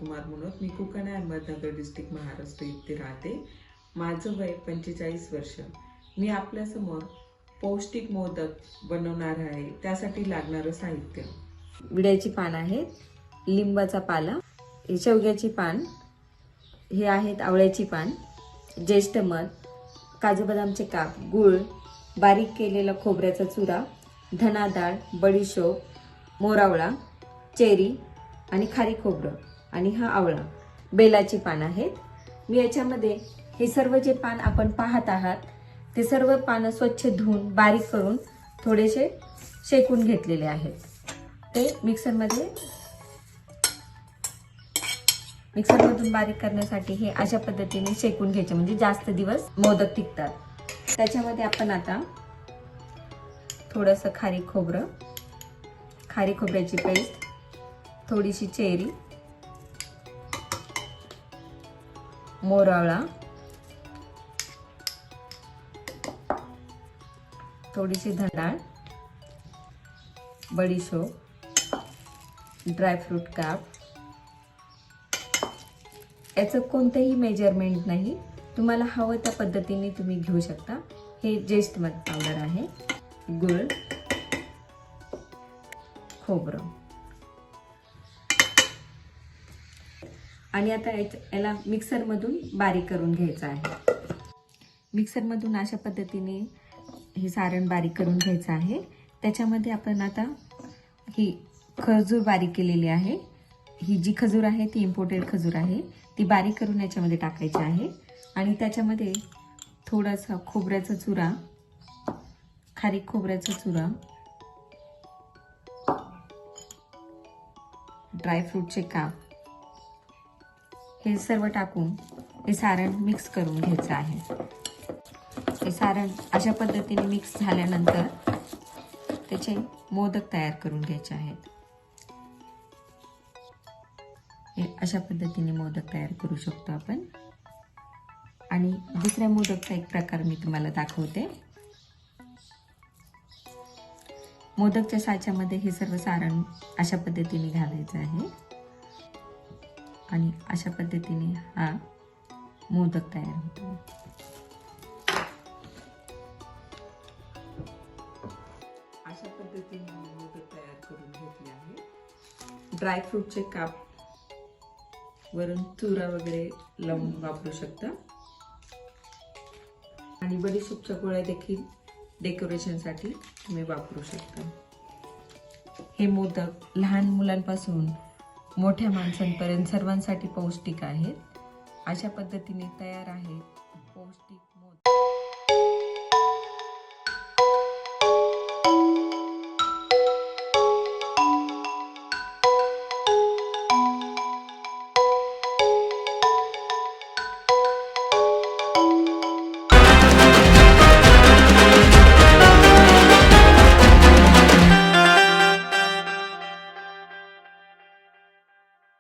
कुमार म्हणून मी कुकाणा अहमदनगर डिस्ट्रिक्ट महाराष्ट्र येथे राहते। माझं वय 45 वर्ष। मी आपल्या समोर पौष्टिक मोदक बनवणार आहे। त्यासाठी लागणारं साहित्य विड्याची पान आहेत, लिंबाचा पाला, शेवग्याची पान, हे आहेत आवळ्याची पान, ज्येष्ठ मध, काजू बदामचे काप, गूळ, बारीक केलेला खोबऱ्याचा चुरा, धना डाळ, बडीशोप, मोरावळा, चेरी आणि खारी खोबरं आणि हा आवळा, बेलाची पान आहेत। मी याच्यामध्ये हे सर्व जे पान आपण पाहत आहात ते सर्व पानं स्वच्छ धुवून बारीक करून थोडेसे शेकून घेतलेले आहेत। ते मिक्सरमधून बारीक करण्यासाठी हे अशा पद्धतीने शेकून घ्यायचे, म्हणजे जास्त दिवस मोदक टिकतात। त्याच्यामध्ये आपण आता थोडंसं खारी खोबऱ्याची पेस्ट, थोडीशी चेरी, मोरावळा, थोडीशी धडाळ, बडीशोप, ड्रायफ्रूट काप। याचं कोणतंही मेजरमेंट नाही, तुम्हाला हवं त्या पद्धतीने तुम्ही घेऊ शकता। हे ज्येष्ठ मध पावडर आहे, गुळ, खोबरं आणि आता याला मिक्सरमधून बारीक करून घ्यायचं आहे। मिक्सरमधून अशा पद्धतीने हे सारण बारीक करून घ्यायचं आहे। त्याच्यामध्ये आपण आता ही खजूर बारीक केलेली आहे, ही जी खजूर आहे ती इम्पोर्टेड खजूर आहे, ती बारीक करून याच्यामध्ये टाकायची आहे आणि त्याच्यामध्ये थोडासा खोबऱ्याचा चुरा, खारीक खोबऱ्याचा चुरा, ड्रायफ्रूटचे काप, हे सर्व टाकून हे सारण मिक्स करून घ्यायचं आहे। हे सारण अशा पद्धतीने मिक्स झाल्यानंतर त्याचे मोदक तयार करून घ्यायचे आहेत। हे अशा पद्धतीने मोदक तयार करू शकतो आपण। आणि दुसऱ्या मोदकचा एक प्रकार मी तुम्हाला दाखवते। मोदकच्या साच्यामध्ये हे सर्व सारण अशा पद्धतीने घालायचं आहे आणि अशा पद्धतीने हा मोदक तयार होतो। अशा पद्धतीने मोदक तयार करून घेतले आहे। ड्रायफ्रूटचे काप वरून चुरा वगैरे लावून वापरू शकता आणि बडीशोपच्या गोळ्या देखील डेकोरेशनसाठी तुम्ही वापरू शकता। हे मोदक लहान मुलांपासून मोठ्या माणसांपर्यंत सर्वांसाठी पौष्टिक आहेत। अशा पद्धतीने तयार आहेत पौष्टिक